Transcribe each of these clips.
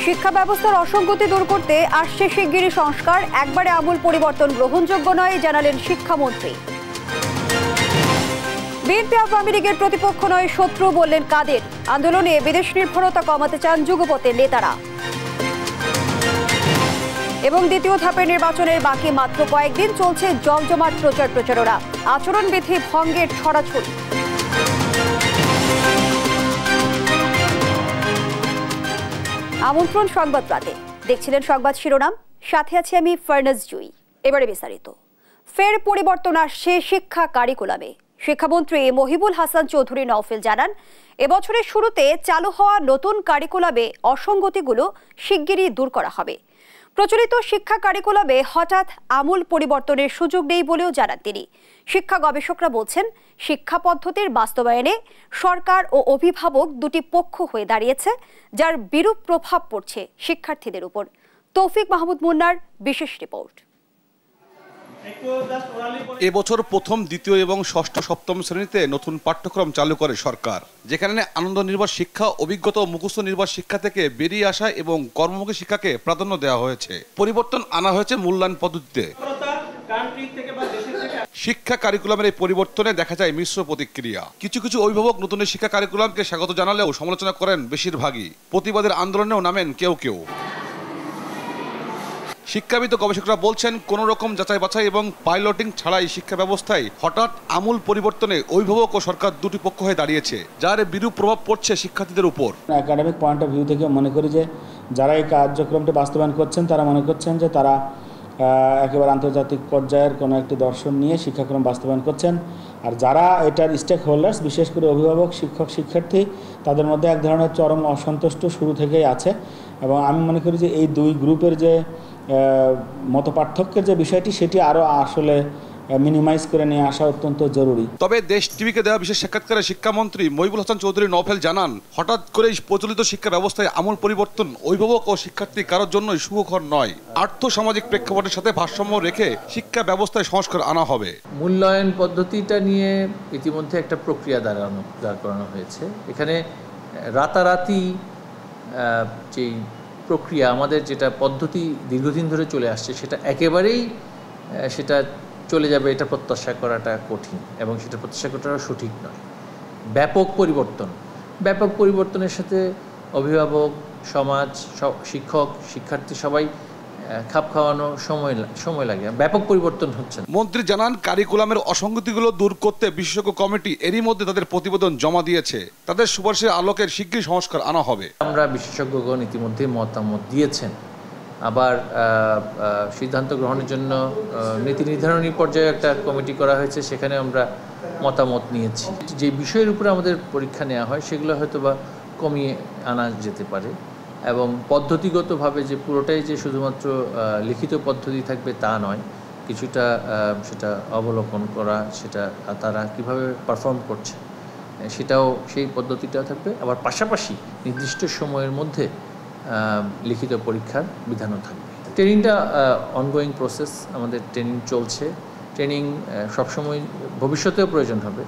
শিক্ষা ব্যবস্থার অসঙ্গতি দূর করতে আসছে শিগগিরই সংস্কার, একবারে আমূল পরিবর্তন গ্রহণযোগ্য নয় জানালেন শিক্ষামন্ত্রী। বিএনপি আওয়ামী লীগের প্রতিপক্ষ নয় শত্রু বললেন কাদের। আন্দোলনে বিদেশ নির্ভরতা কমাতে চান যুগপথের নেতারা। এবং দ্বিতীয় ধাপের নির্বাচনের বাকি মাত্র কয়েকদিন, চলছে জমজমাট প্রচারণা, আচরণবিধি ভঙ্গের ছড়াছড়ি। আমন্ত্রণ সংবাদ রাতে, দেখছিলেন সংবাদ শিরোনাম, সাথে আছি আমি ফারনাজ জুই। এবারে বিস্তারিত। ফের পরিবর্তন আসছে শিক্ষা কারিকুলামে। শিক্ষামন্ত্রী মহিবুল হাসান চৌধুরী নওফেল জানান, এবছরের শুরুতে চালু হওয়া নতুন কারিকুলামে অসঙ্গতিগুলো শিগগিরই দূর করা হবে। প্রচলিত শিক্ষা কারিকুলামে হঠাৎ আমূল পরিবর্তনের সুযোগ নেই বলেও জানান তিনি। শিক্ষা গবেষকরা বলছেন, শিক্ষা পদ্ধতির বাস্তবায়নে সরকার ও অভিভাবক দুটি পক্ষ হয়ে দাঁড়িয়েছে, যার বিরূপ প্রভাব পড়ছে শিক্ষার্থীদের উপর। তৌফিক মাহমুদ মুন্নার বিশেষ রিপোর্ট। এবছর প্রথম, দ্বিতীয় এবং ষষ্ঠ সপ্তম শ্রেণীতে নতুন পাঠ্যক্রম চালু করে সরকার, যেখানে আনন্দ নির্ভর শিক্ষা, অভিজ্ঞতা ও মুখস্থ নির্ভর শিক্ষা থেকে বেরিয়ে আসা এবং কর্মমুখী শিক্ষাকে প্রাধান্য দেওয়া হয়েছে। পরিবর্তন আনা হয়েছে মূল্যায়ন পদ্ধতিতে। শিক্ষা কারিকুলামের এই পরিবর্তনে দেখা যায় মিশ্র প্রতিক্রিয়া। কিছু কিছু অভিভাবক নতুন শিক্ষা কারিকুলামকে স্বাগত জানালেও সমালোচনা করেন বেশিরভাগই। প্রতিবাদের আন্দোলনেও নামেন কেউ কেউ। শিক্ষাবিদ গবেষকরা বলছেন, কোন রকম যাচাই বাছাই এবং পাইলটিং ছাড়াই শিক্ষা ব্যবস্থায় হঠাৎ আমূল পরিবর্তনে অভিভাবক ও সরকার দুটি পক্ষ হয়ে দাঁড়িয়েছে, যার বিরূপ প্রভাব পড়ছে শিক্ষার্থীদের উপর। একাডেমিক পয়েন্ট অফ ভিউ থেকে মনে করি যে যারা এই কার্যক্রমটি বাস্তবায়ন করছেন তারা মনে করছেন যে তারা একেবারে আন্তর্জাতিক পর্যায়ের কোনো একটি দর্শন নিয়ে শিক্ষাক্রম বাস্তবায়ন করছেন। আর যারা এটার স্টেক হোল্ডার্স, বিশেষ করে অভিভাবক, শিক্ষক, শিক্ষার্থী, তাদের মধ্যে এক ধরনের চরম অসন্তুষ্ট শুরু থেকেই আছে। এবং আমি মনে করি যে এই দুই গ্রুপের যে মতপার্থক্যের যে বিষয়টি, সেটি আরও আসলে মিনিমাইজ করে নিয়ে আসা অত্যন্ত জরুরি। তবে দেশ টিভিকে দেওয়া বিশেষ সাক্ষাৎকারে শিক্ষামন্ত্রী মহিবুল হাসান চৌধুরী নওফেল জানান, হঠাৎ করেই প্রচলিত শিক্ষা ব্যবস্থায় আমূল পরিবর্তন অভিভাবক ও শিক্ষার্থী কারোর জন্যই সুখকর নয়। আর্থসামাজিক প্রেক্ষাপটের সাথে ভারসাম্য রেখে শিক্ষা ব্যবস্থায় সংস্কার আনা হবে। মূল্যায়ন পদ্ধতিটা নিয়ে ইতিমধ্যে একটা প্রক্রিয়া দাঁড় করানো হয়েছে। এখানে রাতারাতি যেই প্রক্রিয়া, আমাদের যেটা পদ্ধতি দীর্ঘদিন ধরে চলে আসছে, সেটা একেবারেই চলে যাবে, এটা প্রত্যাশা করাটা কঠিন এবং সেটা প্রত্যাশা করাটা সঠিক নয়। ব্যাপক পরিবর্তনের সাথে অভিভাবক, সমাজ, শিক্ষক, শিক্ষার্থী সবাই খাপ খাওয়ানো সময় লাগে। ব্যাপক পরিবর্তন হচ্ছে। মন্ত্রী জানান, কারিকুলামের অসঙ্গতিগুলো দূর করতে বিশেষজ্ঞ কমিটি এরই মধ্যে তাদের প্রতিবেদন জমা দিয়েছে। তাদের সুপারিশের আলোকের শিগগিরই সংস্কার আনা হবে। আমরা বিশেষজ্ঞগণ ইতিমধ্যে মতামত দিয়েছেন। আবার সিদ্ধান্ত গ্রহণের জন্য নীতি নির্ধারণী পর্যায়ে একটা কমিটি করা হয়েছে, সেখানে আমরা মতামত নিয়েছি। যে বিষয়ের উপরে আমাদের পরীক্ষা নেওয়া হয় সেগুলো হয়তো বা কমিয়ে আনা যেতে পারে, এবং পদ্ধতিগতভাবে যে পুরোটাই যে শুধুমাত্র লিখিত পদ্ধতি থাকবে তা নয়, কিছুটা সেটা অবলোকন করা, সেটা তারা কিভাবে পারফর্ম করছে সেটাও, সেই পদ্ধতিটাও থাকবে। আবার পাশাপাশি নির্দিষ্ট সময়ের মধ্যে লিখিত পরীক্ষার বিধানও থাকবে। ট্রেনিংটা অনগোয়িং প্রসেস, আমাদের ট্রেনিং চলছে। ট্রেনিং সবসময় ভবিষ্যতেও প্রয়োজন হবে,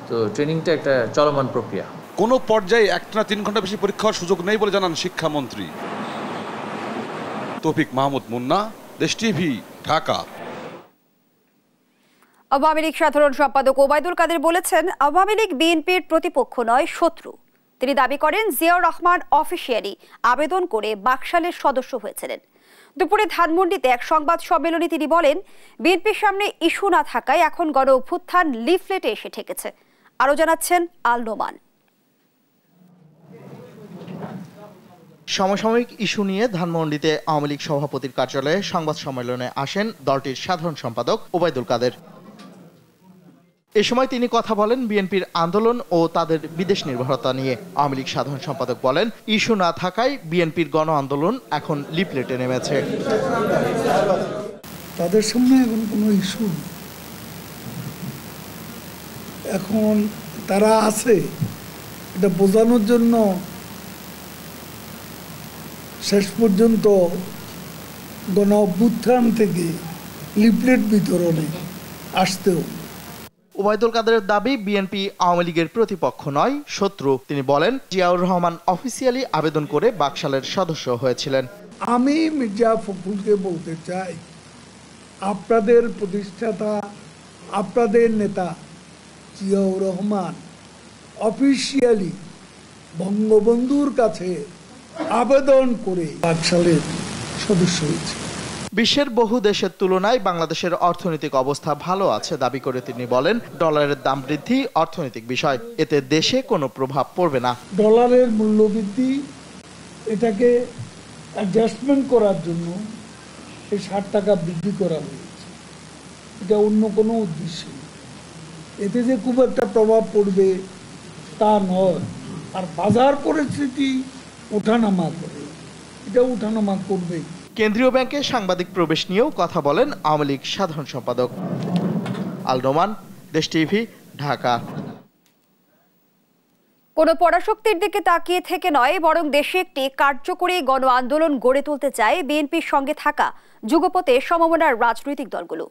তো ট্রেনিংটা একটা চলমান প্রক্রিয়া। কোনো পর্যায়ে একটানা 3 ঘন্টা বেশি পরীক্ষা হওয়ার সুযোগ নেই বলে জানান শিক্ষামন্ত্রী। তৌফিক মাহমুদ মুন্না, দেশ টিভি, ঢাকা। আওয়ামী লীগ সাধারণ সম্পাদক ওবায়দুল কাদের বলেছেন, আওয়ামী লীগ বিএনপির প্রতিপক্ষ নয় শত্রু। তিনি দাবি করেন, জিয়াউর রহমান অফিসিয়ালি আবেদন করে বাকশালের সদস্য হয়েছিলেন। দুপুরে ধানমন্ডিতে এক সংবাদ সম্মেলনে তিনি বলেন, বিএনপির সামনে ইস্যু না থাকায় এখন গণ অভ্যুত্থান লিফলেটে এসে ঠেকেছে। আরও জানাচ্ছেন আল নোমান। সমসাময়িক ইস্যু নিয়ে ধানমন্ডিতে আওয়ামী লীগ সভাপতির কার্যালয়ে সংবাদ সম্মেলনে আসেন দলটির সাধারণ সম্পাদক ওবায়দুল কাদের। এ সময় তিনি কথা বলেন বিএনপির আন্দোলন ও তাদের বিদেশ নির্ভরতা নিয়ে। আওয়ামী লীগ সাধারণ সম্পাদক বলেন, ইস্যু না থাকায় বিএনপির গণ আন্দোলন এখন লিফলেটে নেমেছে। তাদের সামনে এখন কোনো ইস্যু, এখন তারা আছে এটা বোঝানোর জন্য শেষ পর্যন্ত গণ অভ্যুত্থান থেকে লিফলেট বিতরণে আসতেও। ওবায়দুল কাদেরের দাবি, বিএনপি আওয়ামী লীগের প্রতিপক্ষ নয়, শত্রু। তিনি বলেন, জিয়াউর রহমান অফিসিয়ালি আবেদন করে বাকশালের সদস্য হয়েছিলেন। আমি মির্জা ফখরুলকে বলতে চাই, আপনাদের প্রতিষ্ঠাতা, আপনাদের নেতা জিয়াউর রহমান অফিসিয়ালি বঙ্গবন্ধুর কাছে আবেদন করে বাকশালের সদস্য হয়েছে। বিশ্বের বহু দেশের তুলনায় বাংলাদেশের অর্থনৈতিক অবস্থা ভালো আছে দাবি করে তিনি বলেন, ডলারের দাম বৃদ্ধি অর্থনৈতিক বিষয়, এতে দেশে কোনো প্রভাব পড়বে না। ডলারের মূল্যবৃদ্ধি, এটাকে অ্যাডজাস্টমেন্ট করার জন্য এই 60 টাকা বৃদ্ধি করা হয়েছে, এটা অন্য কোনো উদ্দেশ্য নেই। এতে যে খুব একটা প্রভাব পড়বে তা নয়। আর বাজার পরিস্থিতি ওঠানামা করে, এটা ওঠানামা করবেই। কেন্দ্রীয় ব্যাংকে সাংবাদিক প্রবেশ নিয়েও কথা বলেন আওয়ামী লীগ সাধারণ সম্পাদক। আল নোমান, দেশ টিভি, ঢাকা। কোনো পরাশক্তির দিকে তাকিয়ে থেকে নয়, বরং দেশে একটি কার্যকরী গণ আন্দোলন গড়ে তুলতে চায় বিএনপির সঙ্গে থাকা যুগপথে সমমনার রাজনৈতিক দলগুলো।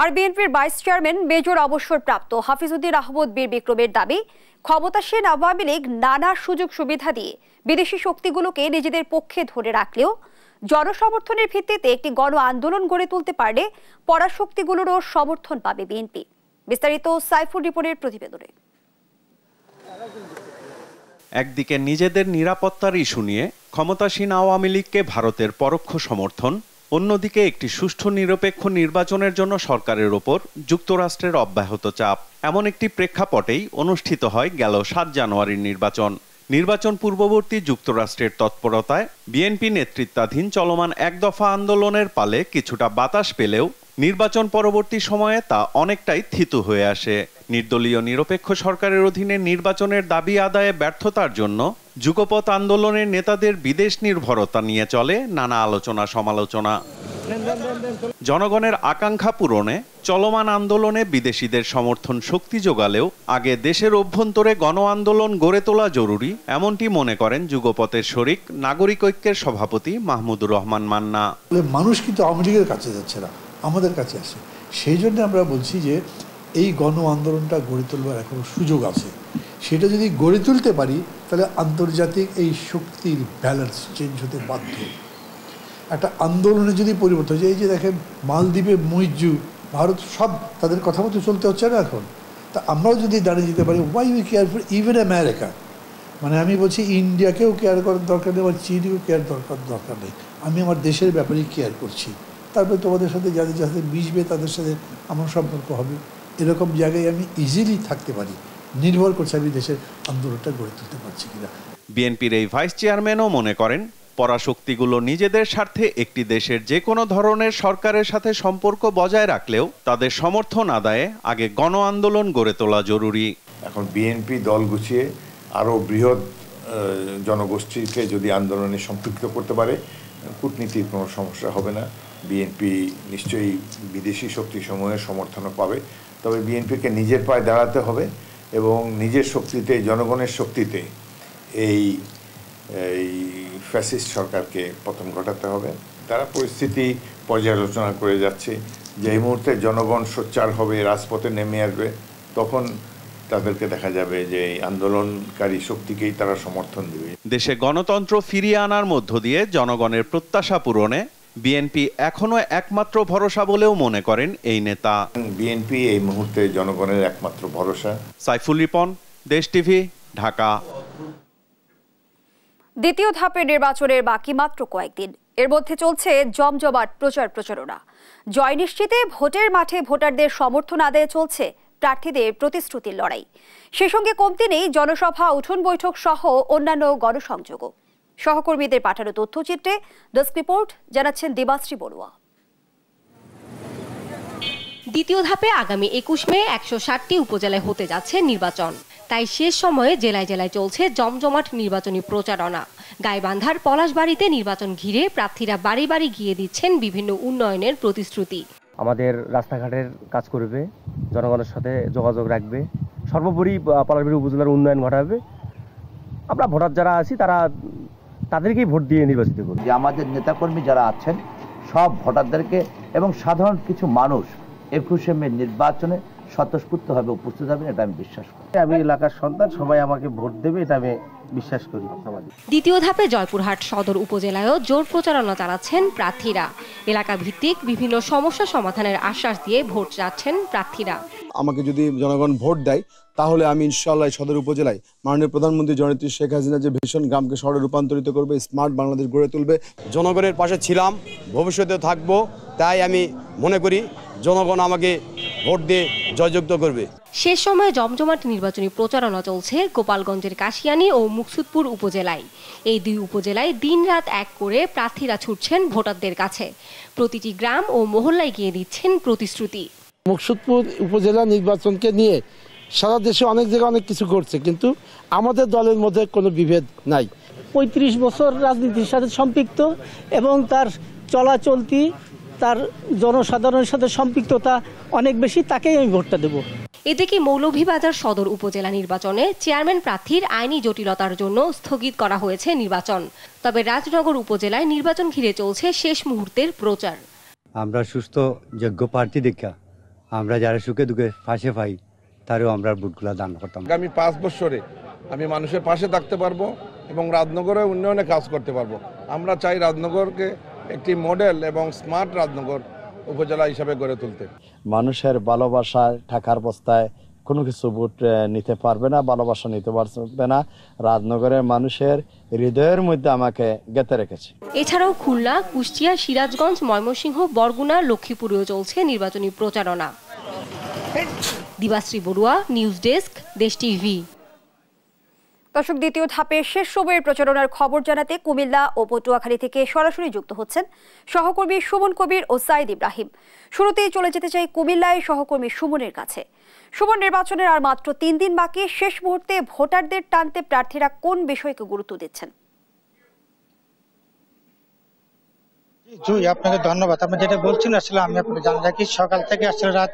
আর বিএনপির ভাইস চেয়ারম্যান মেজর অবসরপ্রাপ্ত হাফিজউদ্দিন আহমদ বীর বিক্রমের দাবি, ক্ষমতাসীন আওয়ামী লীগ নানা সুযোগ সুবিধা দিয়ে বিদেশি শক্তিগুলোকে নিজেদের পক্ষে ধরে রাখলেও জনসমর্থনের ভিত্তিতে একটি গণ আন্দোলন গড়ে তুলতে পারলে পরাশক্তিগুলোরও সমর্থন পাবে বিএনপি। বিস্তারিত সাইফুল রিপনের প্রতিবেদনে। একদিকে নিজেদের নিরাপত্তার ইস্যু নিয়ে ক্ষমতাসীন আওয়ামী লীগকে ভারতের পরোক্ষ সমর্থন, অন্যদিকে একটি সুষ্ঠু নিরপেক্ষ নির্বাচনের জন্য সরকারের ওপর যুক্তরাষ্ট্রের অব্যাহত চাপ। এমন একটি প্রেক্ষাপটেই অনুষ্ঠিত হয় গেল 7 জানুয়ারির নির্বাচন পূর্ববর্তী যুক্তরাষ্ট্রের তৎপরতায় বিএনপি নেতৃত্বাধীন চলমান এক দফা আন্দোলনের পালে কিছুটা বাতাস পেলেও নির্বাচন পরবর্তী সময়ে তা অনেকটাই থিতু হয়ে আসে। নির্দলীয় নিরপেক্ষ সরকারের অধীনে নির্বাচনের দাবি আদায়ে ব্যর্থতার জন্য যুগপৎ আন্দোলনের নেতাদের বিদেশ নির্ভরতা নিয়ে চলে নানা আলোচনা সমালোচনা। জনগণের আকাঙ্ক্ষা পূরণে চলমান আন্দোলনে বিদেশিদের সমর্থন শক্তি যোগালেও আগে দেশের অভ্যন্তরে গণ আন্দোলন গড়ে তোলা জরুরি, এমনটি মনে করেন যুগপথের শরিক নাগরিক ঐক্যের সভাপতি মাহমুদুর রহমান মান্না। মানুষ কিন্তু আওয়ামী লীগের কাছে যাচ্ছে না, আমাদের কাছে আসে। সেই জন্য আমরা বলছি যে এই গণ আন্দোলনটা গড়ে তোলবার এখনো সুযোগ আছে। সেটা যদি গড়ে তুলতে পারি তাহলে আন্তর্জাতিক এই শক্তির ব্যালেন্স চেঞ্জ হতে বাধ্য। একটা আন্দোলনে যদি পরিবর্তন হয়, এই যে দেখেন মালদ্বীপে মুইজ্জু, ভারত সব তাদের কথা মতো চলতে হচ্ছে না এখন। তা আমরাও যদি দাঁড়িয়ে যেতে পারি, why we care for even America, মানে আমি বলছি ইন্ডিয়াকেও কেয়ার করার দরকার নেই, আমার চীনকেও কেয়ার দরকার নেই, আমি আমার দেশের ব্যাপারেই কেয়ার করছি। তারপরে তোমাদের সাথে যাদের যাদের মিশবে তাদের সাথে আমার সম্পর্ক হবে, এরকম জায়গায় আমি ইজিলি থাকতে পারি। নির্ভর করছে আমি দেশের আন্দোলনটা গড়ে তুলতে পারছি কিনা। বিএনপির এই ভাইস চেয়ারম্যানও মনে করেন, পরাশক্তিগুলো নিজেদের স্বার্থে একটি দেশের যে কোনো ধরনের সরকারের সাথে সম্পর্ক বজায় রাখলেও তাদের সমর্থন আদায়ে আগে গণ আন্দোলন গড়ে তোলা জরুরি। এখন বিএনপি দল গুছিয়ে আরও বৃহৎ জনগোষ্ঠীকে যদি আন্দোলনে সম্পৃক্ত করতে পারে, কূটনীতির কোনো সমস্যা হবে না। বিএনপি নিশ্চয়ই বিদেশি শক্তিসমূহের সমর্থনও পাবে। তবে বিএনপিকে নিজের পায়ে দাঁড়াতে হবে এবং নিজের শক্তিতে, জনগণের শক্তিতে এই ফ্যাসিস্ট সরকারকে পতন ঘটাতে হবে। তারা পরিস্থিতি পর্যালোচনা করে যাচ্ছে, যে এই মুহূর্তে জনগণ সোচ্চার হবে, রাজপথে নেমে আসবে, তখন তাদেরকে দেখা যাবে যে এই আন্দোলনকারী শক্তিকেই তারা সমর্থন দেবে। দেশে গণতন্ত্র ফিরিয়ে আনার মধ্য দিয়ে জনগণের প্রত্যাশা পূরণে বিএনপি এখনো একমাত্র ভরসা বলেও মনে করেন এই নেতা। বিএনপি এই মুহূর্তে জনগণের একমাত্র ভরসা। সাইফুল রিপন, দেশ টিভি, ঢাকা। দ্বিতীয় ধাপের নির্বাচনের বাকি মাত্র কয়েকদিন, এর মধ্যে চলছে জমজমাট প্রচারণা। জয় নিশ্চিতে ভোটের মাঠে ভোটারদের সমর্থন আদায়ে চলছে প্রার্থীদের প্রতিশ্রুতির লড়াই। সে সঙ্গে কমতি নেই জনসভা, উঠোন বৈঠক সহ অন্যান্য গণসংযোগও। সহকর্মীদের পাঠানো তথ্যচিত্রে ডেস্ক রিপোর্ট জানাচ্ছেন দেবাশ্রী বড়ুয়া। দ্বিতীয় ধাপে আগামী 21 মে 160টি উপজেলায় হতে যাচ্ছে নির্বাচন। তাই শেষ সময়ে জেলায় জেলায় চলছে জমজমাট নির্বাচনী প্রচারণা। গাইবান্ধার পলাশবাড়িতে নির্বাচন ঘিরে প্রার্থীরা বাড়ি বাড়ি গিয়ে দিচ্ছেন বিভিন্ন উন্নয়নের প্রতিশ্রুতি। আমাদের রাস্তাঘাটের কাজ করবে, জনগণের সাথে যোগাযোগ রাখবে, সর্বোপরি পলাশবাড়ি উপজেলার উন্নয়ন ঘটাবে। আমরা ভোটার যারা আছি তাদেরকেই ভোট দিয়ে নির্বাচিত করব। যে আমাদের নেতাকর্মী যারা আছেন সব ভোটারদেরকে এবং সাধারণ কিছু মানুষ 21 মে নির্বাচনে স্বতঃস্ফূর্তভাবে উপস্থিত হবেন, এটা আমি বিশ্বাস করি। আমি এলাকার সন্তান, সবাই আমাকে ভোট দেবে, এটা আমি বিশ্বাস করি। দ্বিতীয় ধাপে জয়পুরহাট সদর উপজেলায়ও জোর প্রচারণা চালাচ্ছেন প্রার্থীরা। এলাকা ভিত্তিক বিভিন্ন সমস্যা সমাধানের আশ্বাস দিয়ে ভোট চাচ্ছেন প্রার্থীরা। আমাকে যদি জনগণ ভোট দেয় তাহলে আমি ইনশাআল্লাহ সদর উপজেলায় মাননীয় প্রধানমন্ত্রী জননেত্রী শেখ হাসিনা যে ভীষণ গ্রামকে শহরে রূপান্তরিত করবে, স্মার্ট বাংলাদেশ গড়ে তুলবে। জনগণের পাশে ছিলাম, ভবিষ্যতে থাকবো, তাই আমি মনে করি জনগণ আমাকে ভোট দিয়ে জয়যুক্ত করবে। শেষ সময়ে জমজমাট নির্বাচনী প্রচারণা চলছে গোপালগঞ্জের কাশিয়ানী ও মুকসুদপুর উপজেলায়। এই দুই উপজেলায় দিনরাত এক করে প্রার্থীরা ছুটছেন ভোটারদের কাছে। প্রতিটি গ্রাম ও মহল্লায় গিয়ে দিচ্ছেন প্রতিশ্রুতি। মুকসুদপুর উপজেলা নির্বাচনকে নিয়ে সারা দেশে অনেক জায়গায় অনেক কিছু করছে, কিন্তু আমাদের দলের মধ্যে কোনো বিভেদ নাই। 35 বছর রাজনীতির সাথে সম্পৃক্ত এবং তার চলাচলতি, তার জনসাধারণের সাথে সম্পৃক্ততা অনেক বেশি, তাকেই আমি ভোটটা দেব। এদিকে মৌলভীবাজার সদর উপজেলা নির্বাচনে চেয়ারম্যান প্রার্থীর আইনি জটিলতার জন্য স্থগিত করা হয়েছে নির্বাচন। তবে রাজনগর উপজেলায় নির্বাচন ঘিরে চলছে শেষ মুহূর্তের প্রচার। আমরা সুস্থ যোগ্য প্রার্থী দেখা আমরা যারা সুখে দুঃখে পাশে পাই তারও আমরা ভোটগুলা দান করতাম। আগামী 5 বছরে আমি মানুষের পাশে থাকতে পারবো এবং রাজনগরের উন্নয়নে কাজ করতে পারবো। আমরা চাই রাজনগরকে একটি মডেল এবং স্মার্ট রাজনগর উপজেলা হিসাবে গড়ে তুলতে। মানুষের ভালোবাসায় টাকার বস্তায় কোনো কিছু ভোট নিতে পারবে না, ভালোবাসা নিতে পারবে না। রাজনগরের মানুষের হৃদয়ের মধ্যে আমাকে গেঁথে রেখেছে। এছাড়াও খুলনা, কুষ্টিয়া, সিরাজগঞ্জ, ময়মনসিংহ, বরগুনা, লক্ষ্মীপুরেও চলছে নির্বাচনী প্রচারণা। দিবাশ্রী বড়ুয়া, নিউজ ডেস্ক, দেশ টিভি। দর্শক, দ্বিতীয় ধাপের শেষ সময়ের প্রচারণার খবর জানাতে কুমিল্লা ও পটুয়াখালী থেকে সরাসরি যুক্ত হচ্ছেন সহকর্মী সুমন কবির ও সাইদ ইব্রাহিম। শুরুতেই চলে যেতে চাই কুমিল্লায় সহকর্মী সুমনের কাছে। সুমন, নির্বাচনের আর মাত্র 3 দিন বাকি, শেষ মুহূর্তে ভোটারদের টানতে প্রার্থীরা কোন বিষয়কে গুরুত্ব দিচ্ছেন? জুই, আপনাকে ধন্যবাদ। আপনি যেটা বলছেন আসলে আমি আপনাকে জানা রাখি, সকাল থেকে আসলে রাত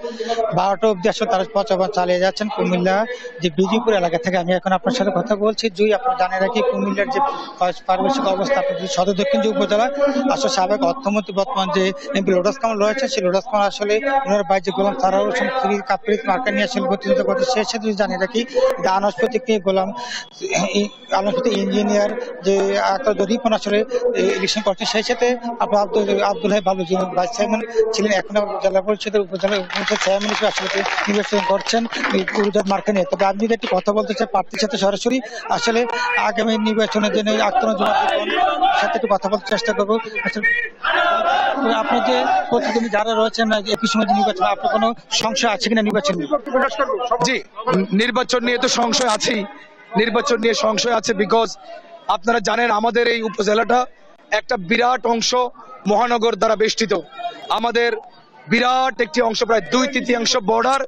12টা অবধি আসলে তারা প্রচারণা চালিয়ে যাচ্ছেন কুমিল্লা যে বিজিপুর এলাকা থেকে। আমি এখন আপনার সাথে কথা বলছি। জুই, আপনি জানিয়ে রাখি কুমিল্লার যে পারিবেশিক অবস্থা, আপনার সদর দক্ষিণ যে উপজেলা আসলে সাবেক অর্থমন্ত্রী বর্তমান যে এমপি লোটাস কামাল রয়েছে, সেই লোটাস কামাল আসলে ওনার বাইরে গোলাম সারার হোসেন কাপড়িত মার্কা নিয়ে আসলে প্রতিনিধিত্ব করছে। সেই সাথে জানিয়ে রাখি যে আনাসপতিক গোলাম আনাসপতি ইঞ্জিনিয়ার যে রিপন আসলে ইলেকশন করছে। সেই সাথে আপনার আব্দুল হাই ভালো যিনি ভাইস চেয়ারম্যান ছিলেন, এখন জেলা পরিষদের উপজেলা চেয়ারম্যান হিসেবে আসলে নির্বাচন করছেন গুরুজাত মার্কা নিয়ে। তবে আমি যদি একটু কথা বলতে চাই প্রার্থীর সাথে সরাসরি, আসলে আগামী নির্বাচনের জন্য আক্রমণ সাথে একটু কথা বলতে চেষ্টা করবো। আপনার যে প্রতিদ্বন্দ্বী যারা রয়েছেন একই সময় নির্বাচন, আপনার কোনো সংশয় আছে কিনা নির্বাচন নিয়ে? জি, নির্বাচন নিয়ে তো সংশয় আছেই। নির্বাচন নিয়ে সংশয় আছে বিকজ আপনারা জানেন আমাদের এই উপজেলাটা একটা বিরাট অংশ মহানগর দ্বারা বেষ্টিত। আমাদের বিরাট একটি অংশ, প্রায় 2/3 বর্ডার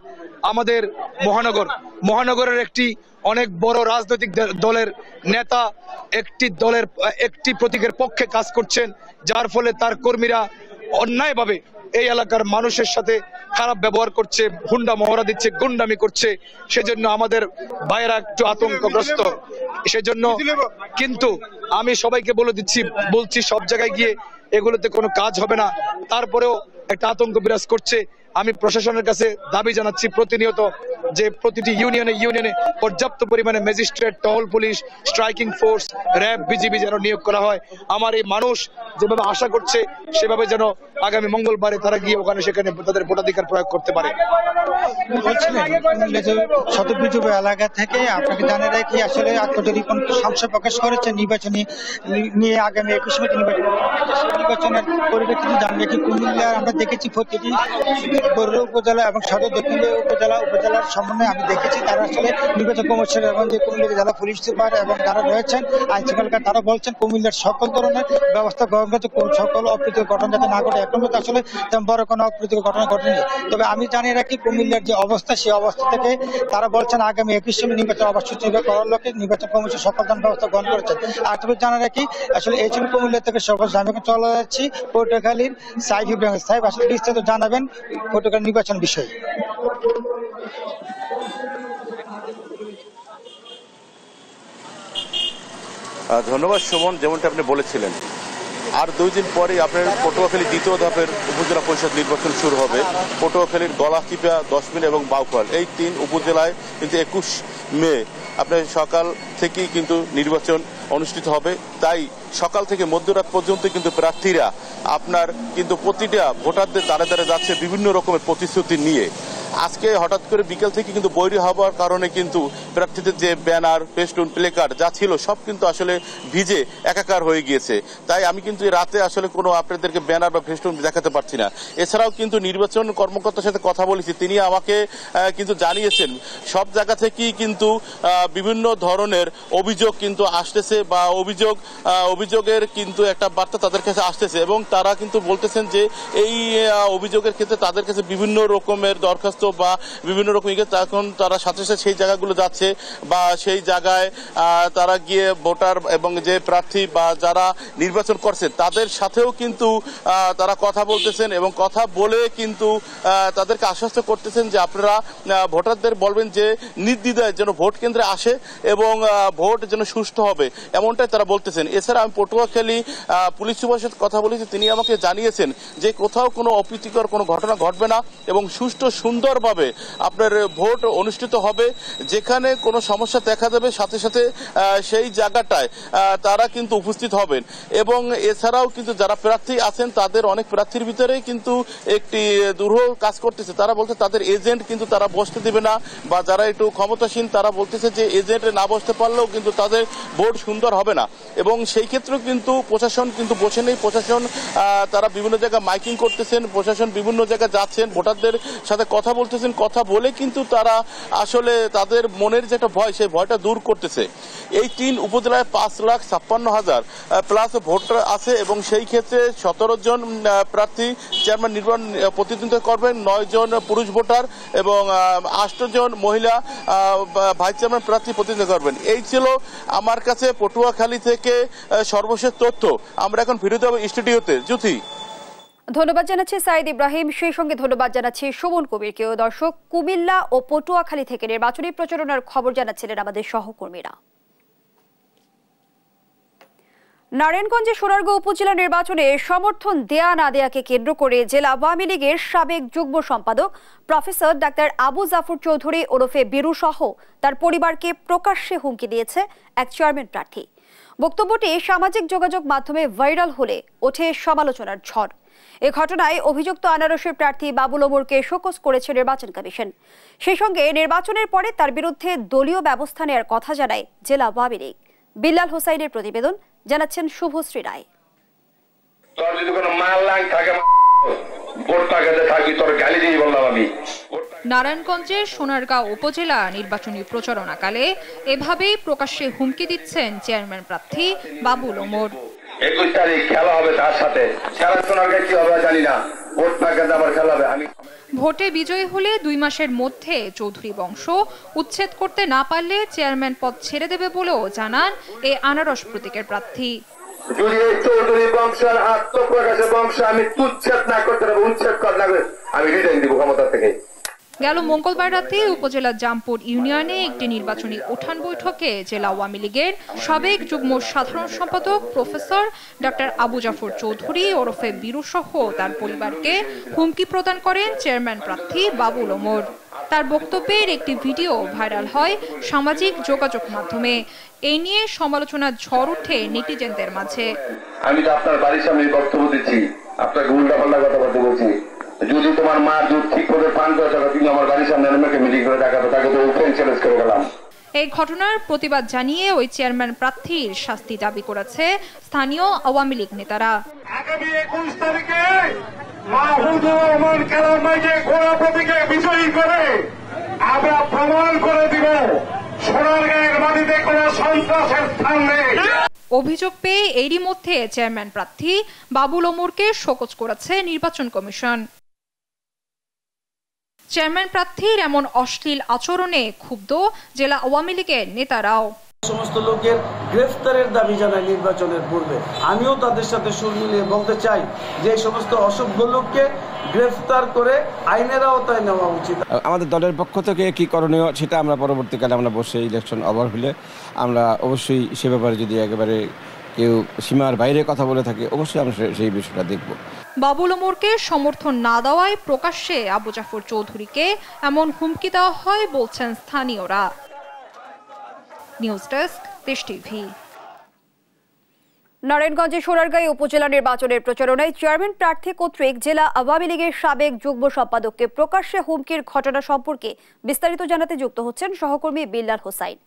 আমাদের মহানগরের একটি অনেক বড় রাজনৈতিক দলের নেতা একটি প্রতীকের পক্ষে কাজ করছেন, যার ফলে তার কর্মীরা অন্যায়ভাবে এই এলাকার মানুষের সাথে খারাপ ব্যবহার করছে, হুন্ডা মহড়া দিচ্ছে, গুন্ডামি করছে। সেজন্য আমাদের ভাইয়েরা একটু আতঙ্কগ্রস্ত। সেজন্য কিন্তু আমি সবাইকে বলছি সব জায়গায় গিয়ে এগুলোতে কোনো কাজ হবে না। তারপরেও একটা আতঙ্ক বিরাজ করছে। আমি প্রশাসনের কাছে দাবি জানাচ্ছি প্রতিনিয়ত যে প্রতিটি ইউনিয়নে পর্যাপ্ত পরিমাণে ম্যাজিস্ট্রেট, টহল police, striking force, RAB, BGB যেন নিয়োগ করা হয়। আমার এই মানুষ যেভাবে আশা করছে সেভাবে যেন আগামী মঙ্গলবারে তারা গিয়ে সেখানে তাদের ভোটাধিকার প্রয়োগ করতে পারে। শতবিজুব এলাকা থেকে আপনাকে জানিয়ে রাখি আসলে আত্মজরিপন সংশয় প্রকাশ করেছে নির্বাচনী নিয়ে আগামী 21 নির্বাচনের পরিপ্রেক্ষিতে জানিয়ে রাখি কুমিল্লার আমরা দেখেছি প্রতিটি বড়ুয়া উপজেলা এবং সদর দক্ষিণ উপজেলার সমন্বয়ে আমি দেখেছি তারা আসলে নির্বাচন কমিশন এবং যে কুমিল্লার জেলা পুলিশ সুপার এবং যারা রয়েছেন আইন শৃঙ্খলা তারা বলছেন কুমিল্লার সকল ধরনের ব্যবস্থা গ্রহণ করছে, সকল অপ্রীতিকর ঘটনা যাতে না ঘটে। এখন তো আসলে তেমন বড় কোনো অপ্রীতিকর ঘটনা ঘটেনি। তবে আমি জানিয়ে রাখি কুমিল্লার যে অবস্থা, সেই অবস্থা থেকে তারা বলছেন আগামী 21 নির্বাচন অবশ্যই করার লক্ষ্যে নির্বাচন কমিশন সকল ধরনের ব্যবস্থা গ্রহণ করেছেন। আর তবে জানিয়ে রাখি আসলে এই ছবি কুমিল্লা থেকে সর্বশেষ আমি চলে যাচ্ছি পটুয়াখালীর সাইদ ইব্রাহিম। সাহেব আসলে বিস্তারিত জানাবেন পটুয়াখালী নির্বাচন বিষয়ে। ধন্যবাদ সুমন। যেমনটা আপনি বলেছিলেন আর 2 দিন পরেই আপনার পটুয়াখালী দ্বিতীয় ধাপের উপজেলা পরিষদ নির্বাচন শুরু হবে। পটুয়াখালীর গলাচিপা, 10 মিনিট এবং বাউফল এই 3 উপজেলায় কিন্তু 21 মে আপনার সকাল থেকেই কিন্তু নির্বাচন অনুষ্ঠিত হবে। তাই সকাল থেকে মধ্যরাত পর্যন্ত কিন্তু প্রার্থীরা আপনার কিন্তু প্রতিটা ভোটারদের দ্বারে দ্বারে যাচ্ছে বিভিন্ন রকমের প্রতিশ্রুতি নিয়ে। আজকে হঠাৎ করে বিকেল থেকে কিন্তু বৈরী হওয়ার কারণে কিন্তু প্রার্থীদের যে ব্যানার, ফেস্টুন, প্লেকার্ড যা ছিল সব কিন্তু আসলে ভিজে একাকার হয়ে গিয়েছে। তাই আমি কিন্তু রাতে আসলে কোনো আপনাদেরকে ব্যানার বা ফেস্টুন দেখাতে পারছি না। এছাড়াও কিন্তু নির্বাচন কর্মকর্তার সাথে কথা বলেছি, তিনি আমাকে কিন্তু জানিয়েছেন সব জায়গা থেকেই কিন্তু বিভিন্ন ধরনের অভিযোগ কিন্তু আসতেছে বা অভিযোগের কিন্তু একটা বার্তা তাদের কাছে আসতেছে এবং তারা কিন্তু বলতেছেন যে এই অভিযোগের ক্ষেত্রে তাদের কাছে বিভিন্ন রকমের দরখাস্ত বা বিভিন্ন রকম তখন তারা সাথে সাথে সেই জায়গাগুলো যাচ্ছে বা সেই জায়গায় তারা গিয়ে ভোটার এবং যে প্রার্থী বা যারা নির্বাচন করছে তাদের সাথেও কিন্তু তারা কথা বলতেছেন এবং কথা বলে কিন্তু তাদেরকে আশ্বস্ত করতেছেন যে আপনারা ভোটারদের বলবেন যে নির্দ্বিধায় যেন ভোট কেন্দ্রে আসে এবং ভোট যেন সুষ্ঠু হবে, এমনটাই তারা বলতেছেন। এছাড়া আমি পটুয়াখালী পুলিশ সুপারের সাথে কথা বলেছি, তিনি আমাকে জানিয়েছেন যে কোথাও কোনো অপ্রীতিকর কোনো ঘটনা ঘটবে না এবং সুষ্ঠু সুন্দরভাবে আপনার ভোট অনুষ্ঠিত হবে। যেখানে কোনো সমস্যা দেখা যাবে সাথে সাথে সেই জায়গাটায় তারা কিন্তু উপস্থিত হবেন এবং এছাড়াও কিন্তু যারা প্রার্থী আছেন তাদের অনেক প্রার্থীর ভিতরেই কিন্তু একটি দুরূহ কাজ করতেছে। তারা বলছে তাদের এজেন্ট কিন্তু তারা বসতে দেবে না বা যারা একটু ক্ষমতাসীন তারা বলতেছে যে এজেন্ট না বসতে পারলেও কিন্তু তাদের ভোট সুন্দর হবে না এবং সেই ক্ষেত্রেও কিন্তু প্রশাসন কিন্তু বসে নেই। প্রশাসন তারা বিভিন্ন জায়গায় মাইকিং করতেছেন, প্রশাসন বিভিন্ন জায়গায় যাচ্ছেন, ভোটারদের সাথে কথা বলতেছেন, কথা বলে কিন্তু তারা আসলে তাদের মনের যে একটা ভয় সেই ভয়টা দূর করতেছে। এই 3 উপজেলায় 5,56,000 প্লাস ভোটার আছে এবং সেই ক্ষেত্রে 17 জন প্রার্থী চেয়ারম্যান নির্বাচন প্রতিদ্বন্দ্বিতা করবেন, 9 জন পুরুষ ভোটার এবং 8 জন মহিলা ভাইস চেয়ারম্যান প্রার্থী প্রতিদ্বন্দ্বিতা করবেন। এই ছিল আমার কাছে পটুয়াখালী থেকে সর্বশেষ তথ্য। আমরা এখন ফিরে যাব স্টুডিওতে। জ্যোতি, ধন্যবাদ জানাচ্ছি সাইদ ইব্রাহিম, সেই সঙ্গে ধন্যবাদ জানাচ্ছি সুমন কবিরকেও। দর্শক, কুমিল্লা ও পটুয়াখালী থেকে নির্বাচনী প্রচারণার খবর জানাচ্ছিলেন আমাদের সহকর্মীরা। নারায়ণগঞ্জে সোনারগাঁও উপজেলা নির্বাচনে সমর্থন দেয়া না দেয়াকে কেন্দ্র করে জেলা আওয়ামী লীগের সাবেক যুগ্ম সম্পাদক প্রফেসর ডাক্তার আবু জাফর চৌধুরী ওরফে বীরু সহ তার পরিবারকে প্রকাশ্যে হুমকি দিয়েছে এক চেয়ারম্যান প্রার্থী। বক্তব্যটি সামাজিক যোগাযোগ মাধ্যমে ভাইরাল হলে ওঠে সমালোচনার ঝড়। এ ঘটনায় অভিযুক্ত আনারসের প্রার্থী বাবুল ওমরকে শোকজ করেছে নির্বাচন কমিশন। সেই সঙ্গে নির্বাচনের পরে তার বিরুদ্ধে দলীয় ব্যবস্থা নেওয়ার কথা জানায় জেলা আওয়ামী লীগ। বিল্লাল হোসাইনের প্রতিবেদন, জানাচ্ছেন শুভশ্রী রায়। নারায়ণগঞ্জের সোনারগাঁও উপজেলা নির্বাচনী প্রচারণাকালে এভাবেই প্রকাশ্যে হুমকি দিচ্ছেন চেয়ারম্যান প্রার্থী বাবুল ওমর। 21 তারিখ খেলা হবে তার সাথে, সোনারগাঁও কি হবে জানি না, ভোট না কেন আবার খেলা হবে। ভোটে বিজয়ী হলে 2 মাসের মধ্যে চৌধুরী বংশ উচ্ছেদ করতে না পারলে চেয়ারম্যান পদ ছেড়ে দেবে বলেও জানান এই আনারস প্রতীকের প্রার্থী। যদি এই চৌধুরী বংশের আত্মপ্রকাশের বংশ আমি উচ্ছেদ না করতে পারবো, উচ্ছেদ কর না আমি রিজাইন দিব ক্ষমতা থেকে। গেল মঙ্গলবার রাতে উপজেলার জামপুর ইউনিয়নে একটি নির্বাচনী উঠান বৈঠকে জেলা আওয়ামী লীগের সাবেক যুগ্ম সাধারণ সম্পাদক প্রফেসর ডাক্তার আবু জাফর চৌধুরী ওরফে বীরু সহ তার পরিবারকে হুমকি প্রদান করেন চেয়ারম্যান প্রার্থী বাবুল ওমর। তার বক্তব্যের একটি ভিডিও ভাইরাল হয় সামাজিক যোগাযোগ মাধ্যমে। এই নিয়ে সমালোচনার ঝড় ওঠে নেটিজেনদের মাঝে। আমি তো আপনার বাড়ির সামনে বক্তব্য দিচ্ছি, আপনাকে উল্টাপাল্টা কথা বলছি। যদি তোমার মা দুধ ঠিক করে পান করে থাকো, তুমি আমার বাড়ির সামনে আমাকে মিটিং করে দেখাবো, তাকে তো ওপেন চ্যালেঞ্জ করে গেলাম। এই ঘটনার প্রতিবাদ জানিয়ে ওই চেয়ারম্যান প্রার্থীর শাস্তি দাবি করেছে স্থানীয় আওয়ামী লীগ নেতারা। আগামী 21 তারিখে মাহফুজুর রহমান খেলার ঘোড়া প্রতীকে বিজয়ী করে আমরা প্রমাণ করে দিব সোনারগাঁয়ের মাটিতে কোনো সন্ত্রাসের স্থান নেই। অভিযোগ পেয়ে এরই মধ্যে চেয়ারম্যান প্রার্থী বাবুল ওমরকে শোকজ করেছে নির্বাচন কমিশন। চেয়ারম্যান প্রার্থীর এমন অশ্লীল আচরণে ক্ষুব্ধ জেলা আওয়ামী লীগের নেতারাও। সমস্ত লোকের গ্রেফতারের দাবি জানায় নির্বাচনের পূর্বে। আমিও তাদের সাথে সুর মিলিয়ে বলতে চাই যে এই সমস্ত অসভ্য লোককে গ্রেফতার করে আইনের আওতায় নেওয়া উচিত। আমাদের দলের পক্ষ থেকে কি করণীয় সেটা আমরা পরবর্তীকালে আমরা বসে ইলেকশন ওভার হলে আমরা অবশ্যই সে ব্যাপারে যদি একেবারে কেউ সীমার বাইরে কথা বলে থাকে, অবশ্যই আমরা সেই বিষয়টা দেখব। বাবুল ওমরকে সমর্থন না দেওয়ায় প্রকাশ্যে আবু জাফর চৌধুরীকে এমন হুমকি দেওয়া হয় বলছেন স্থানীয়রা। নিউজ ডেস্ক, দেশ টিভি। নারায়ণগঞ্জের সোনারগাঁও উপজেলা নির্বাচনের প্রচারণায় চেয়ারম্যান প্রার্থী কর্তৃক জেলা আওয়ামী লীগের সাবেক যুগ্ম সম্পাদককে প্রকাশ্যে হুমকির ঘটনা সম্পর্কে বিস্তারিত জানাতে যুক্ত হচ্ছেন সহকর্মী বিল্লাল হোসাইন।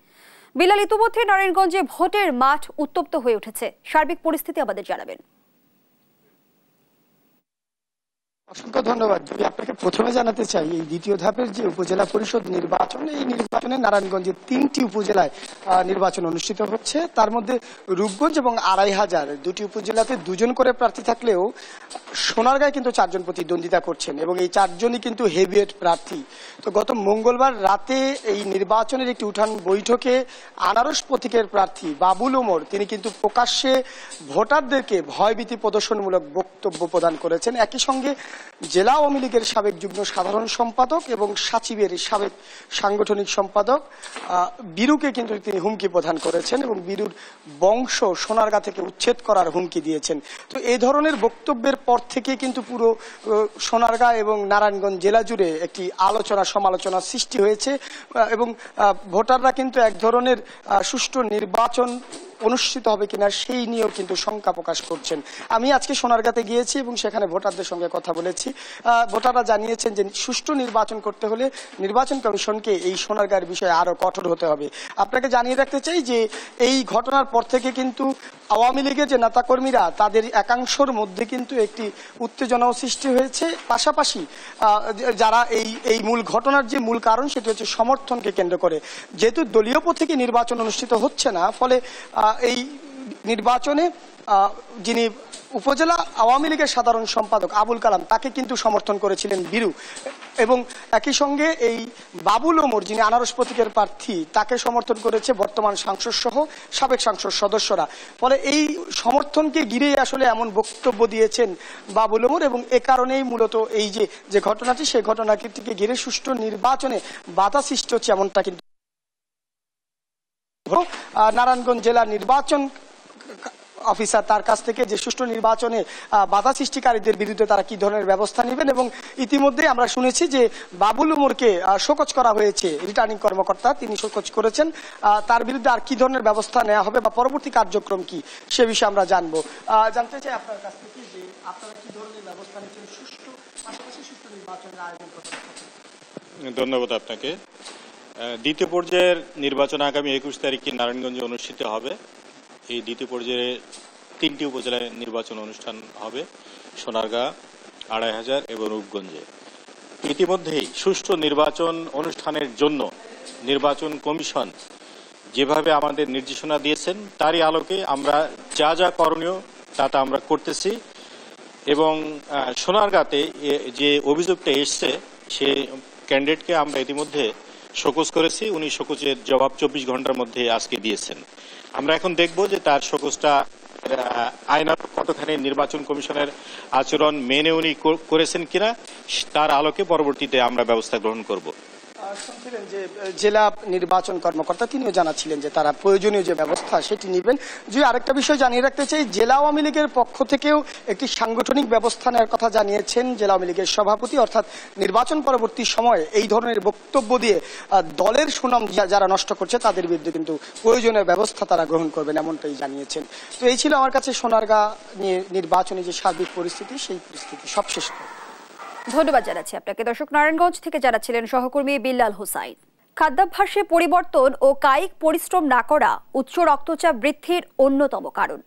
বিল্লাল, ইতিমধ্যে নারায়ণগঞ্জে ভোটের মাঠ উত্তপ্ত হয়ে উঠেছে, সার্বিক পরিস্থিতি আমাদের জানাবেন। অসংখ্য ধন্যবাদ। যদি আপনাকে প্রথমে জানাতে চাই, এই দ্বিতীয় ধাপের যে উপজেলা পরিষদ নির্বাচন, এই নির্বাচনে নারায়ণগঞ্জের 3টি উপজেলায় নির্বাচন অনুষ্ঠিত হচ্ছে। তার মধ্যে রূপগঞ্জ এবং আড়াইহাজার দুটি উপজেলাতে 2 জন করে প্রার্থী থাকলেও সোনারগাঁয় কিন্তু 4 জন প্রতিদ্বন্দ্বিতা করছেন এবং এই 4 জনই কিন্তু হেভিওয়েট প্রার্থী। তো গত মঙ্গলবার রাতে এই নির্বাচনের একটি উঠান বৈঠকে আনারস প্রতীকের প্রার্থী বাবুল ওমর তিনি কিন্তু প্রকাশ্যে ভোটারদেরকে ভয়ভীতি প্রদর্শনমূলক বক্তব্য প্রদান করেছেন। একই সঙ্গে জেলা আওয়ামী লীগের সাবেক যুগ্ম সাধারণ সম্পাদক এবং সাচিবের সাবেক সাংগঠনিক সম্পাদক বীরুকে কিন্তু তিনি হুমকি প্রদান করেছেন এবং বীরুর বংশ সোনারগাঁ থেকে উচ্ছেদ করার হুমকি দিয়েছেন। তো এই ধরনের বক্তব্যের পর থেকে কিন্তু পুরো সোনারগাঁ এবং নারায়ণগঞ্জ জেলা জুড়ে একটি আলোচনা সমালোচনা সৃষ্টি হয়েছে এবং ভোটাররা কিন্তু এক ধরনের সুষ্ঠু নির্বাচন অনুষ্ঠিত হবে কিনা সেই নিয়েও কিন্তু শঙ্কা প্রকাশ করছেন। আমি আজকে সোনারগাঁতে গিয়েছি এবং সেখানে ভোটারদের সঙ্গে কথা বলেছি। ভোটাররা জানিয়েছেন যে সুষ্ঠু নির্বাচন করতে হলে নির্বাচন কমিশনকে এই সোনারগাঁয়ের বিষয়ে আরো কঠোর হতে হবে। আপনাকে জানিয়ে রাখতে চাই যে এই ঘটনার পর থেকে কিন্তু আওয়ামী লীগের যে নেতাকর্মীরা তাদের একাংশের মধ্যে কিন্তু একটি উত্তেজনাও সৃষ্টি হয়েছে। পাশাপাশি যারা এই মূল ঘটনার যে মূল কারণ সেটি হচ্ছে সমর্থনকে কেন্দ্র করে, যেহেতু দলীয় প্রতীকে নির্বাচন অনুষ্ঠিত হচ্ছে না, ফলে এই নির্বাচনে যিনি উপজেলা আওয়ামী লীগের সাধারণ সম্পাদক আবুল কালাম তাকে কিন্তু সমর্থন করেছিলেন বীরু এবং একই সঙ্গে এই বাবুল ওমর যিনি আনারস প্রতীকের প্রার্থী তাকে সমর্থন করেছে বর্তমান সাংসদ সহ সাবেক সাংসদ সদস্যরা। ফলে এই সমর্থনকে ঘিরে আসলে এমন বক্তব্য দিয়েছেন বাবুল ওমর এবং এ কারণেই মূলত এই যে ঘটনাটি সেই ঘটনাটিকে ঘিরে সুষ্ঠু নির্বাচনে বাধা সৃষ্টি হচ্ছে এমনটা কিন্তু নারায়ণগঞ্জ জেলা নির্বাচন অফিসার তার কাছ থেকে যে সুষ্ঠু নির্বাচনে বাধা সৃষ্টিকারীদের বিরুদ্ধে তারা কি ধরনের ব্যবস্থা নেবেন এবং ইতিমধ্যে আমরা শুনেছি যে বাবুল ওমরকে শোকজ করা হয়েছে, রিটার্নিং কর্মকর্তা তিনি শোকজ করেছেন, তার বিরুদ্ধে আর কি ধরনের ব্যবস্থা নেওয়া হবে বা পরবর্তী কার্যক্রম কি সে বিষয়ে আমরা জানবো। জানতে চাই আপনার কাছ থেকে যে আপনারা কি ধরনের ব্যবস্থা নিচ্ছেন সুষ্ঠু পাশাপাশি সুষ্ঠু নির্বাচনের আয়োজন করতে। ধন্যবাদ আপনাকে। দ্বিতীয় পর্যায়ের নির্বাচন আগামী 21 তারিখে নারায়ণগঞ্জে অনুষ্ঠিত হবে। এই দ্বিতীয় পর্যায়ে 3টি উপজেলায় নির্বাচন অনুষ্ঠান হবে, সোনারগাঁ, আড়াইহাজার এবং রূপগঞ্জে। ইতিমধ্যেই সুষ্ঠু নির্বাচন অনুষ্ঠানের জন্য নির্বাচন কমিশন যেভাবে আমাদের নির্দেশনা দিয়েছেন তারই আলোকে আমরা যা যা করণীয় তা আমরা করতেছি এবং সোনারগাঁতে যে অভিযোগটা এসছে সে ক্যান্ডিডেটকে আমরা ইতিমধ্যে শোকজ করেছি। উনি শোকজের জবাব 24 ঘন্টার মধ্যে আজকে দিয়েছেন। আমরা এখন দেখব যে তার শোকজটা আইনানুগ কতখানি নির্বাচন কমিশনের আচরণ মেনে উনি করেছেন কিনা তার আলোকে পরবর্তীতে আমরা ব্যবস্থা গ্রহণ করব। শুনছিলেন যে জেলা নির্বাচন কর্মকর্তা তিনিও জানাচ্ছিলেন যে তারা প্রয়োজনীয় যে ব্যবস্থা সেটি নেবেন। যে আরেকটা বিষয় জানিয়ে রাখতে চাই, জেলা আওয়ামী লীগের পক্ষ থেকেও একটি সাংগঠনিক ব্যবস্থা নেওয়ার কথা জানিয়েছেন জেলা আওয়ামী লীগের সভাপতি। অর্থাৎ নির্বাচন পরবর্তী সময়ে এই ধরনের বক্তব্য দিয়ে দলের সুনাম যারা নষ্ট করছে তাদের বিরুদ্ধে কিন্তু প্রয়োজনীয় ব্যবস্থা তারা গ্রহণ করবেন এমনটাই জানিয়েছেন। তো এই ছিল আমার কাছে সোনারগাঁ নিয়ে নির্বাচনী যে সার্বিক পরিস্থিতি সেই পরিস্থিতি সবশেষ। ধন্যবাদ জানাচ্ছি আপনাকে। দর্শক, নারায়ণগঞ্জ থেকে জানাচ্ছিলেন সহকর্মী বিল্লাল হোসাইন। খাদ্যাভ্যাসে পরিবর্তন ও কায়িক পরিশ্রম না করা উচ্চ রক্তচাপ বৃদ্ধির অন্যতম কারণ।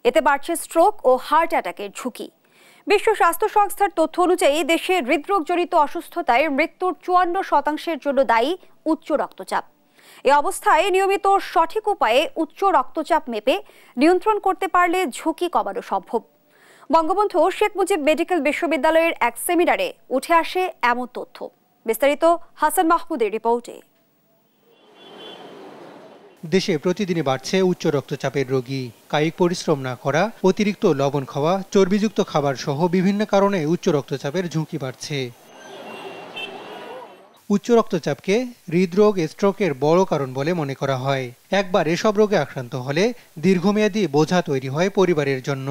এতে বাড়ছে স্ট্রোক ও হার্ট অ্যাটাকের ঝুঁকি। বিশ্ব স্বাস্থ্য সংস্থার তথ্য অনুযায়ী দেশে হৃদরোগজনিত অসুস্থতায় মৃত্যুর 54% জন্য দায়ী উচ্চ রক্তচাপ। এ অবস্থায় নিয়মিত সঠিক উপায়ে উচ্চ রক্তচাপ মেপে নিয়ন্ত্রণ করতে পারলে ঝুঁকি কমানো সম্ভব। বঙ্গবন্ধু শেখ মুজিব মেডিকেল বিশ্ববিদ্যালয়ের এক সেমিনারে উঠে আসে এমন তথ্য। বিস্তারিত হাসান মাহমুদের রিপোর্টে। দেশে প্রতিদিনই বাড়ছে উচ্চ রক্তচাপের রোগী। কায়িক পরিশ্রম না করা, অতিরিক্ত লবণ খাওয়া, চর্বিযুক্ত খাবার সহ বিভিন্ন কারণে উচ্চ রক্তচাপের ঝুঁকি বাড়ছে। উচ্চ রক্তচাপকে হৃদরোগ, স্ট্রোকের বড় কারণ বলে মনে করা হয়। একবার এসব রোগে আক্রান্ত হলে দীর্ঘমেয়াদী বোঝা তৈরি হয় পরিবারের জন্য।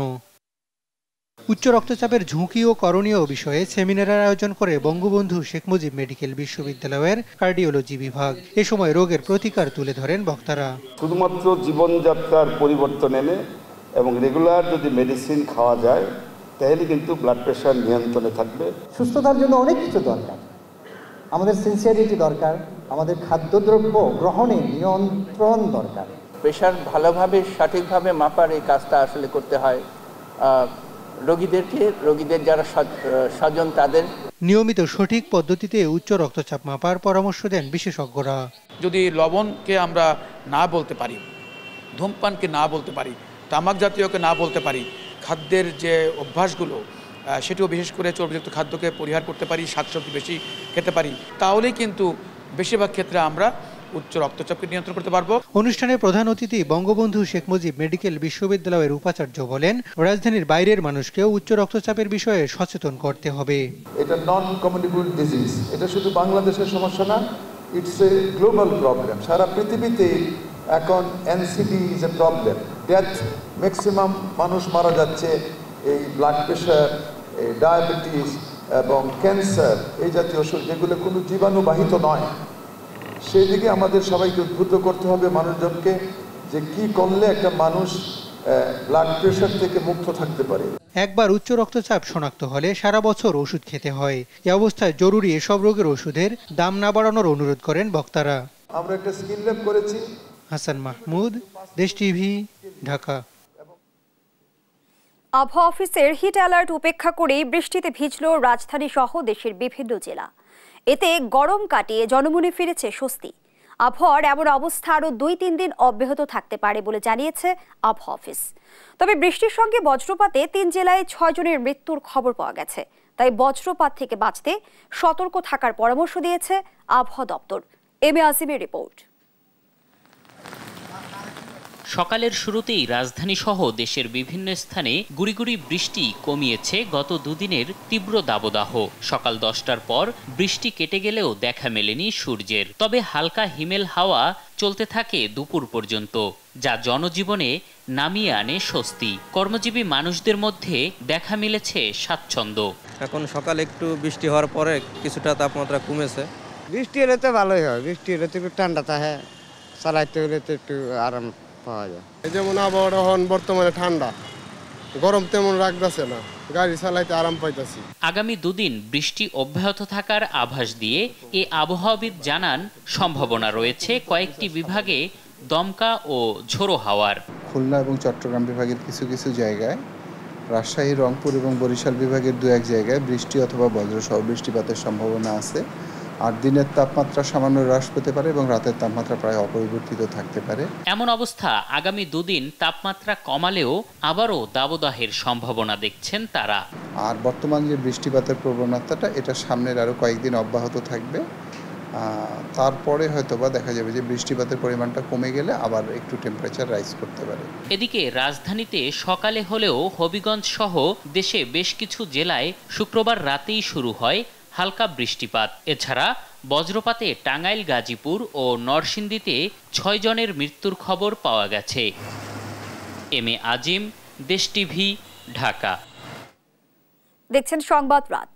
উচ্চ রক্তচাপের ঝুঁকি ও করণীয় বিষয়ে সেমিনারের আয়োজন করে বঙ্গবন্ধু শেখ মুজিব মেডিকেল বিশ্ববিদ্যালয়ের কার্ডিওলজি বিভাগ। এ সময় রোগের প্রতিকার তুলে ধরেন বক্তারা। শুধুমাত্র জীবনযাত্রার পরিবর্তন এনে এবং রেগুলার যদি মেডিসিন খাওয়া যায় তাহলে কিন্তু ব্লাড প্রেশার নিয়ন্ত্রণে থাকবে। সুস্থতার জন্য অনেক কিছু দরকার, আমাদের সিনসিয়ারিটি দরকার, আমাদের খাদ্যদ্রব্য গ্রহণে নিয়ন্ত্রণ দরকার। প্রেশার ভালোভাবে সঠিকভাবে মাপার এই কাজটা আসলে করতে হয় রোগীদের যারা স্বজন তাদের। নিয়মিত সঠিক পদ্ধতিতে উচ্চ রক্তচাপ মাপার পরামর্শ দেন বিশেষজ্ঞরা। যদি লবণকে আমরা না বলতে পারি, ধূমপানকে না বলতে পারি, তামাক জাতীয়কে না বলতে পারি, খাদ্যের যে অভ্যাসগুলো সেটিও বিশেষ করে চর্বিযুক্ত খাদ্যকে পরিহার করতে পারি, শাকসবজি বেশি খেতে পারি, তাহলেই কিন্তু বেশিরভাগ ক্ষেত্রে আমরা উচ্চ রক্তচাপকে নিয়ন্ত্রণ করতে পারবো। অনুষ্ঠানের প্রধান অতিথি বঙ্গবন্ধু শেখ মুজিব মেডিকেল বিশ্ববিদ্যালয়ের উপাচার্য বলেন, রাজধানীর বাইরের মানুষকেও উচ্চ রক্তচাপের বিষয়ে সচেতন করতে হবে। এটা নন কমিউনিকেবল ডিজিজ, এটা শুধু বাংলাদেশের সমস্যা না, ইটস এ গ্লোবাল প্রবলেম। সারা পৃথিবীতে এখন NCD is a problem. Death maximum মানুষ মারা যাচ্ছে এই ব্লাড প্রেশার, এই ডায়াবেটিস এবং ক্যান্সার, এই জাতীয় ওষুধ যেগুলো কোনো জীবাণুবাহিত নয়। সেই দিকে আমাদের সবাইকে উদ্বুদ্ধ করতে হবে মানুষজনকে, যে কি করলে একটা মানুষ ব্লাড প্রেশার থেকে মুক্ত থাকতে পারে। একবার উচ্চ রক্তচাপ শনাক্ত হলে সারা বছর ওষুধ খেতে হয়। এই অবস্থায় জরুরি এসব রোগের ওষুধের দাম না বাড়ানোর অনুরোধ করেন বক্তারা। আমরা একটা স্কিল ল্যাব করেছি। হাসান মাহমুদ, দেশ টিভি, ঢাকা। আবহাওয়া অফিসের হিট অ্যালার্ট উপেক্ষা করে বৃষ্টিতে ভিজল রাজধানী সহ দেশের বিভিন্ন জেলা। এতে গরম কাটিয়ে জনমনে ফিরেছে স্বস্তি। আবহাওয়ার এমন অবস্থা আরও 2-3 দিন অব্যাহত থাকতে পারে বলে জানিয়েছে আবহাওয়া অফিস। তবে বৃষ্টির সঙ্গে বজ্রপাতে 3 জেলায় 6 জনের মৃত্যুর খবর পাওয়া গেছে। তাই বজ্রপাত থেকে বাঁচতে সতর্ক থাকার পরামর্শ দিয়েছে আবহাওয়া দপ্তর। M A আসিমের report. সকালের শুরুতেই রাজধানী সহ দেশের বিভিন্ন স্থানে গুড়ি বৃষ্টি কমিয়েছে গত দুদিনের তীব্র দাবদাহ। সকাল 10টার পর বৃষ্টি কেটে গেলেও দেখা মেলেনি সূর্যের। তবে হালকা হিমেল হাওয়া চলতে থাকে দুপুর পর্যন্ত, যা জনজীবনে নামিয়ে আনে স্বস্তি। কর্মজীবী মানুষদের মধ্যে দেখা মিলেছে স্বাচ্ছন্দ্য। এখন সকালে একটু বৃষ্টি হওয়ার পরে কিছুটা তাপমাত্রা কমেছে। বৃষ্টি হলে তো ভালোই হয়, বৃষ্টি হলে তো একটু ঠান্ডা থাকে, চালাইতে হলে তো একটু আরাম পাওয়া যায়। যেমন আবহাওয়াটা এখন বর্তমানে ঠান্ডা, গরম তেমন রাখতেছে না, গাড়ি চালাইতে আরাম পাইতেছি। আগামী 2 দিন বৃষ্টি অব্যাহত থাকার আভাস দিয়ে এ আবহাওয়াবিদ জানান, সম্ভাবনা রয়েছে কয়েকটি বিভাগে দমকা ও ঝোড়ো হাওয়ার। খুলনা এবং চট্টগ্রাম বিভাগের কিছু কিছু জায়গায়, রাজশাহী, রংপুর এবং বরিশাল বিভাগের 2-1 জায়গায় বৃষ্টি অথবা বজ্রসহ বৃষ্টিপাতের সম্ভাবনা আছে। আর দিনের তাপমাত্রা সামান্য হ্রাস পেতে পারে এবং রাতের তাপমাত্রা প্রায় অপরিবর্তিত থাকতে পারে। এমন অবস্থা আগামী 2 দিন তাপমাত্রা কমালেও আবারও দাবদাহের সম্ভাবনা দেখছেন তারা। আর বর্তমান যে বৃষ্টিপাতের প্রবণতাটা, এটা সামনের আরও কয়েকদিন অব্যাহত থাকবে। তারপরে হয়তোবা দেখা যাবে যে বৃষ্টিপাতের পরিমাণটা কমে গেলে আবার একটু টেম্পারেচার রাইজ করতে পারে। এদিকে রাজধানীতে সকালে হলেও হবিগঞ্জ সহ দেশে বেশ কিছু জেলায় শুক্রবার রাতেই শুরু হয় হালকা বৃষ্টিপাত। এছাড়া বজ্রপাতে টাঙ্গাইল, গাজীপুর ও নরসিংদীতে 6 জনের মৃত্যুর খবর পাওয়া গেছে। এম এ আজিম, দেশ টিভি, ঢাকা। দেখছেন সংবাদ রাত।